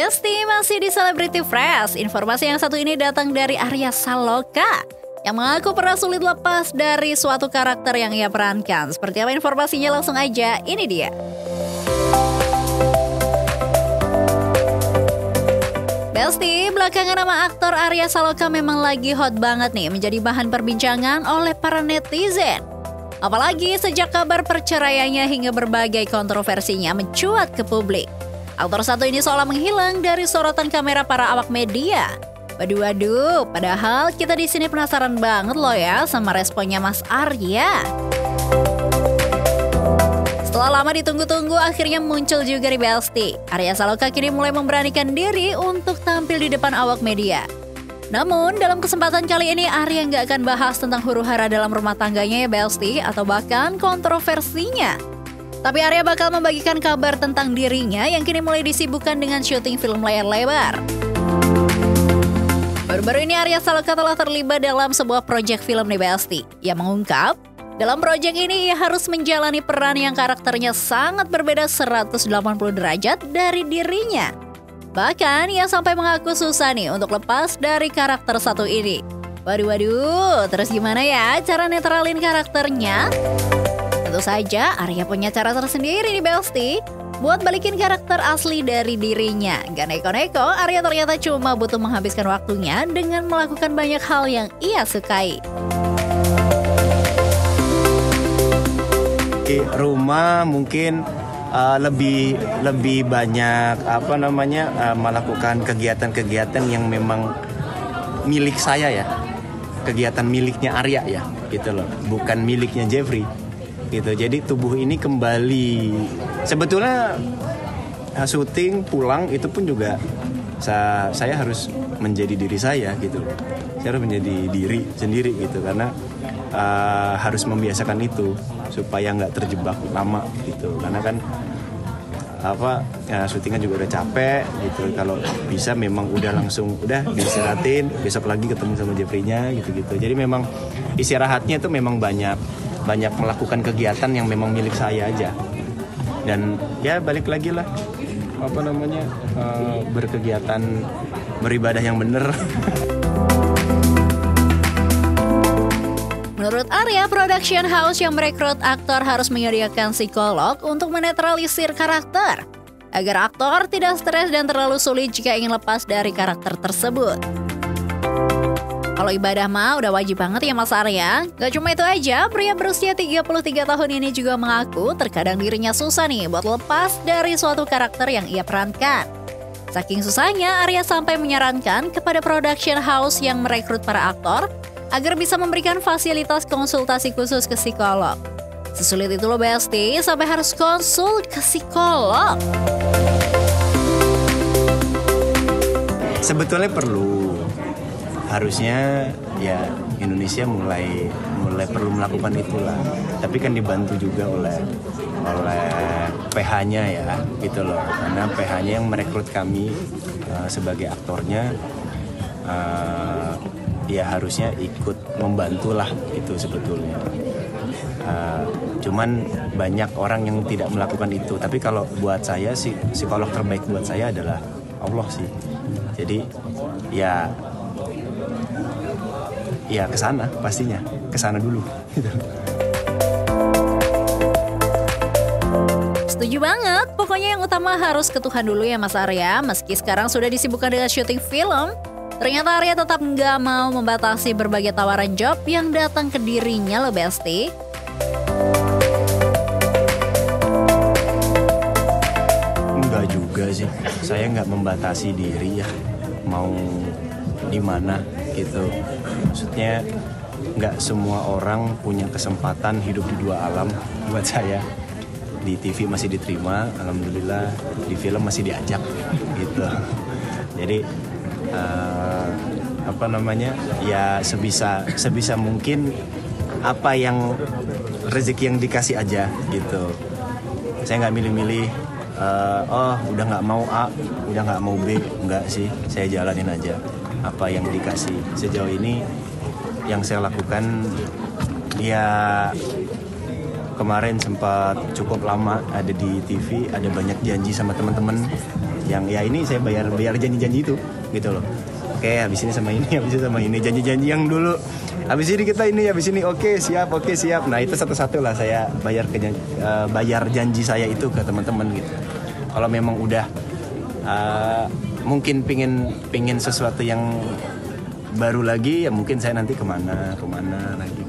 Besti masih di Celebrity Fresh. Informasi yang satu ini datang dari Arya Saloka yang mengaku pernah sulit lepas dari suatu karakter yang ia perankan. Seperti apa informasinya, langsung aja, ini dia. Besti, belakangan nama aktor Arya Saloka memang lagi hot banget nih, menjadi bahan perbincangan oleh para netizen. Apalagi sejak kabar perceraiannya hingga berbagai kontroversinya mencuat ke publik. Aktor satu ini seolah menghilang dari sorotan kamera para awak media. Waduh, padahal kita di sini penasaran banget loh ya sama responnya Mas Arya. Setelah lama ditunggu-tunggu, akhirnya muncul juga di Besti. Arya Saloka kini mulai memberanikan diri untuk tampil di depan awak media. Namun, dalam kesempatan kali ini Arya nggak akan bahas tentang huru-hara dalam rumah tangganya ya Besti, atau bahkan kontroversinya. Tapi Arya bakal membagikan kabar tentang dirinya yang kini mulai disibukkan dengan syuting film layar lebar. Baru-baru ini Arya Saloka telah terlibat dalam sebuah proyek film nih Besti. Ia mengungkap, dalam proyek ini ia harus menjalani peran yang karakternya sangat berbeda 180 derajat dari dirinya. Bahkan ia sampai mengaku susah nih untuk lepas dari karakter satu ini. Waduh, terus gimana ya cara netralin karakternya? Tentu saja Arya punya cara tersendiri nih Besti buat balikin karakter asli dari dirinya. Gak neko-neko, Arya ternyata cuma butuh menghabiskan waktunya dengan melakukan banyak hal yang ia sukai. Di rumah mungkin lebih banyak melakukan kegiatan-kegiatan yang memang milik saya ya, kegiatan miliknya Arya ya gitu loh, bukan miliknya Jeffrey gitu. Jadi tubuh ini kembali sebetulnya syuting pulang itu pun juga saya harus menjadi diri saya gitu loh. Saya harus menjadi diri sendiri gitu karena harus membiasakan itu supaya nggak terjebak lama gitu, karena kan syutingnya juga udah capek gitu. Kalau bisa memang udah langsung diistirahatin, besok lagi ketemu sama Jeffrey-nya gitu. Jadi memang istirahatnya itu memang banyak melakukan kegiatan yang memang milik saya aja. Dan ya balik lagi lah berkegiatan beribadah yang bener. Menurut Arya, production house yang merekrut aktor harus menyediakan psikolog untuk menetralisir karakter, agar aktor tidak stres dan terlalu sulit jika ingin lepas dari karakter tersebut. Kalau ibadah mah udah wajib banget ya Mas Arya. Gak cuma itu aja, pria berusia 33 tahun ini juga mengaku terkadang dirinya susah nih buat lepas dari suatu karakter yang ia perankan. Saking susahnya, Arya sampai menyarankan kepada production house yang merekrut para aktor agar bisa memberikan fasilitas konsultasi khusus ke psikolog. Sesulit itu loh Besti, sampai harus konsul ke psikolog. Sebetulnya perlu, harusnya ya Indonesia mulai perlu melakukan itulah. Tapi kan dibantu juga oleh PH-nya ya gitu loh. Karena PH-nya yang merekrut kami sebagai aktornya ya harusnya ikut membantulah itu sebetulnya. Cuman banyak orang yang tidak melakukan itu. Tapi kalau buat saya sih, psikolog terbaik buat saya adalah Allah sih. Jadi ya kesana pastinya, kesana dulu. Setuju banget, pokoknya yang utama harus ke Tuhan dulu ya Mas Arya. Meski sekarang sudah disibukkan dengan syuting film, ternyata Arya tetap nggak mau membatasi berbagai tawaran job yang datang ke dirinya loh Besti. Enggak juga sih, saya nggak membatasi diri ya, mau di mana gitu. Maksudnya nggak semua orang punya kesempatan hidup di dua alam. Buat saya di TV masih diterima, alhamdulillah, di film masih diajak gitu. Jadi ya sebisa mungkin apa yang rezeki yang dikasih aja gitu. Saya nggak milih-milih udah nggak mau A, udah nggak mau B, nggak sih, saya jalanin aja apa yang dikasih. Sejauh ini yang saya lakukan ya kemarin sempat cukup lama ada di TV, ada banyak janji sama teman-teman yang ya ini saya bayar janji-janji itu gitu loh. Oke, habis ini sama ini, habis ini sama ini, janji-janji yang dulu. Habis ini kita ini, habis ini oke siap. Nah itu satu-satu lah saya bayar janji saya itu ke teman-teman gitu. Kalau memang udah mungkin pingin sesuatu yang baru lagi, ya mungkin saya nanti kemana lagi.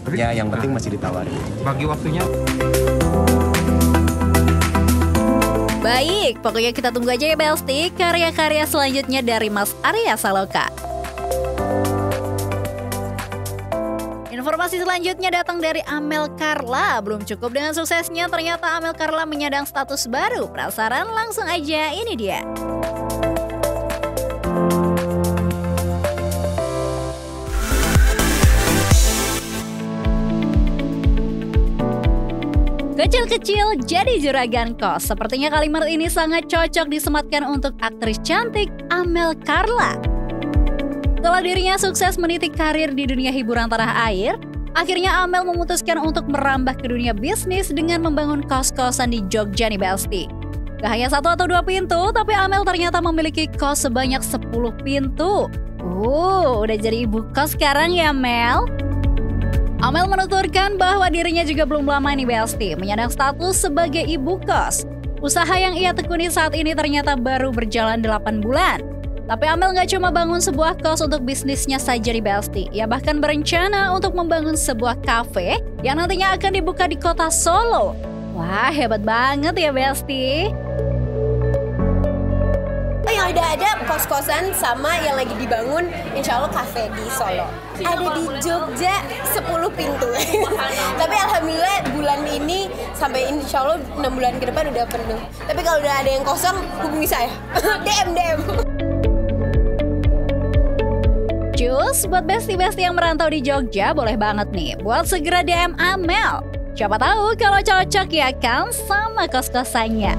Ya yang penting masih ditawari. Bagi waktunya. Baik, pokoknya kita tunggu aja ya Belsti karya-karya selanjutnya dari Mas Arya Saloka. Informasi selanjutnya datang dari Amel Carla. Belum cukup dengan suksesnya, ternyata Amel Carla menyandang status baru. Penasaran? Langsung aja, ini dia. Kecil-kecil jadi juragan kos. Sepertinya kalimat ini sangat cocok disematkan untuk aktris cantik Amel Carla. Setelah dirinya sukses meniti karir di dunia hiburan tanah air, akhirnya Amel memutuskan untuk merambah ke dunia bisnis dengan membangun kos-kosan di Jogja nih Belsti. Gak hanya 1 atau 2 pintu, tapi Amel ternyata memiliki kos sebanyak 10 pintu. Udah jadi ibu kos sekarang ya Mel? Amel menuturkan bahwa dirinya juga belum lama nih Belsti menyandang status sebagai ibu kos. Usaha yang ia tekuni saat ini ternyata baru berjalan 8 bulan. Tapi Amel nggak cuma bangun sebuah kos untuk bisnisnya saja di Belsti. Ia bahkan berencana untuk membangun sebuah kafe yang nantinya akan dibuka di kota Solo. Wah, hebat banget ya Belsti. Yang udah ada kos-kosan sama yang lagi dibangun insya Allah kafe di Solo. Ada di Jogja 10 pintu. Tapi alhamdulillah bulan ini sampai insya Allah 6 bulan ke depan udah penuh. Tapi kalau udah ada yang kosong hubungi saya. DM. Cus, buat besti-besti yang merantau di Jogja boleh banget nih buat segera DM Amel. Siapa tahu kalau cocok ya kan sama kos-kosannya.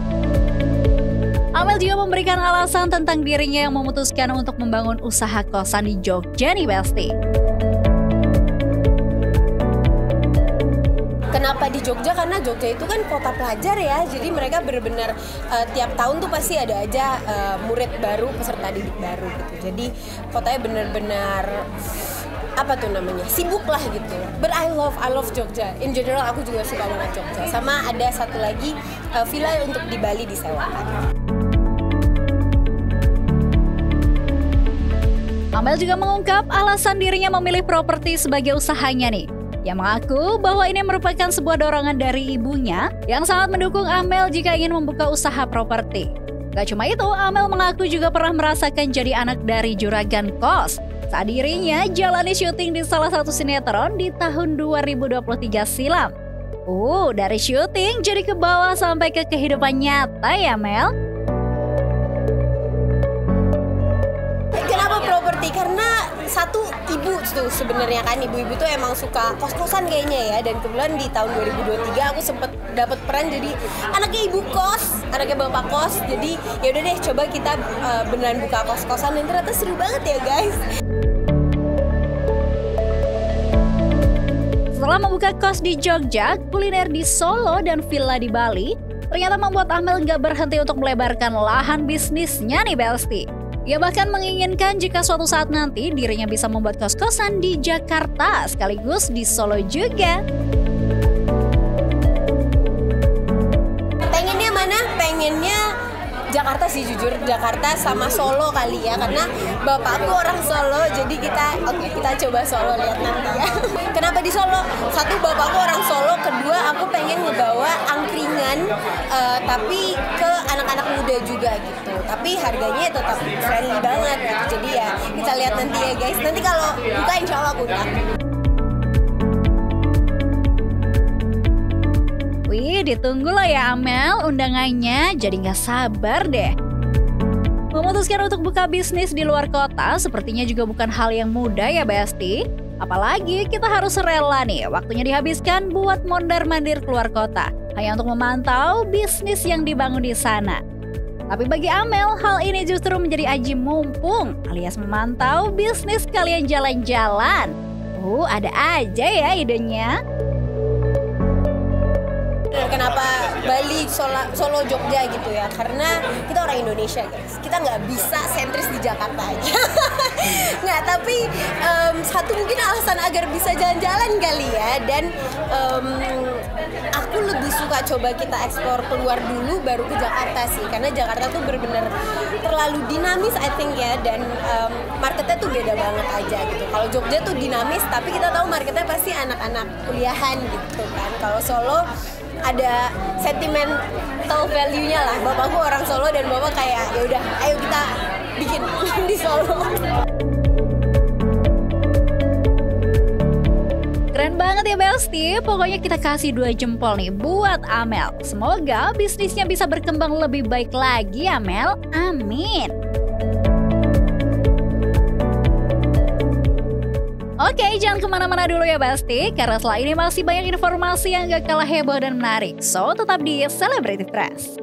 Amel juga memberikan alasan tentang dirinya yang memutuskan untuk membangun usaha kosan di Jogja nih Besti. Kenapa di Jogja? Karena Jogja itu kan kota pelajar ya, jadi mereka benar-benar tiap tahun tuh pasti ada aja murid baru, peserta didik baru gitu. Jadi kotanya benar-benar sibuk lah gitu. But I love Jogja. In general aku juga suka banget Jogja. Sama ada satu lagi villa untuk di Bali disewakan. Amel juga mengungkap alasan dirinya memilih properti sebagai usahanya nih. Ia mengaku bahwa ini merupakan sebuah dorongan dari ibunya yang sangat mendukung Amel jika ingin membuka usaha properti. Gak cuma itu, Amel mengaku juga pernah merasakan jadi anak dari juragan kos saat dirinya jalani syuting di salah satu sinetron di tahun 2023 silam. Dari syuting jadi ke bawah sampai ke kehidupan nyata ya Mel? Kenapa properti? Karena satu ibu tuh sebenarnya kan ibu-ibu tuh emang suka kos-kosan kayaknya ya, dan kebetulan di tahun 2023 aku sempet dapat peran jadi anaknya ibu kos, anaknya bapak kos. Jadi ya udah deh coba kita beneran buka kos-kosan dan ternyata seru banget ya guys. Setelah membuka kos di Jogja, kuliner di Solo dan villa di Bali ternyata membuat Amel nggak berhenti untuk melebarkan lahan bisnisnya nih Belsti. Ia bahkan menginginkan jika suatu saat nanti dirinya bisa membuat kos-kosan di Jakarta sekaligus di Solo juga. Pengennya mana? Pengennya Jakarta sih jujur, Jakarta sama Solo kali ya, karena bapakku orang Solo, jadi kita coba Solo, lihat nanti ya. Kenapa di Solo? Satu, bapakku orang Solo, kedua aku pengen ngebawa angkringan tapi ke anak-anak muda juga gitu, tapi harganya tetap friendly banget gitu. Jadi ya kita lihat nanti ya guys, nanti kalau buka insya Allah aku undang. Wih, ditunggu loh ya Amel undangannya, jadi nggak sabar deh. Memutuskan untuk buka bisnis di luar kota sepertinya juga bukan hal yang mudah ya Besti. Apalagi kita harus rela nih, waktunya dihabiskan buat mondar-mandir keluar kota hanya untuk memantau bisnis yang dibangun di sana. Tapi bagi Amel, hal ini justru menjadi aji mumpung alias memantau bisnis kalian jalan-jalan. Ada aja ya idenya. Kenapa Bali, Solo, Jogja gitu ya? Karena kita orang Indonesia guys, kita nggak bisa sentris di Jakarta aja. Nggak, tapi satu mungkin alasan agar bisa jalan-jalan kali ya. Dan aku lebih suka coba kita ekspor keluar dulu baru ke Jakarta sih, karena Jakarta tuh benar-benar terlalu dinamis I think ya, dan marketnya tuh beda banget aja gitu. Kalau Jogja tuh dinamis, tapi kita tahu marketnya pasti anak-anak kuliahan gitu kan. Kalau Solo ada sentimental value-nya lah. Bapakku orang Solo dan bapak kayak ya udah, ayo kita bikin di Solo. Keren banget ya Besti, pokoknya kita kasih 2 jempol nih buat Amel. Semoga bisnisnya bisa berkembang lebih baik lagi Amel, amin. Oke, jangan kemana-mana dulu ya Besti, karena setelah ini masih banyak informasi yang gak kalah heboh dan menarik. So, tetap di Celebrity Press.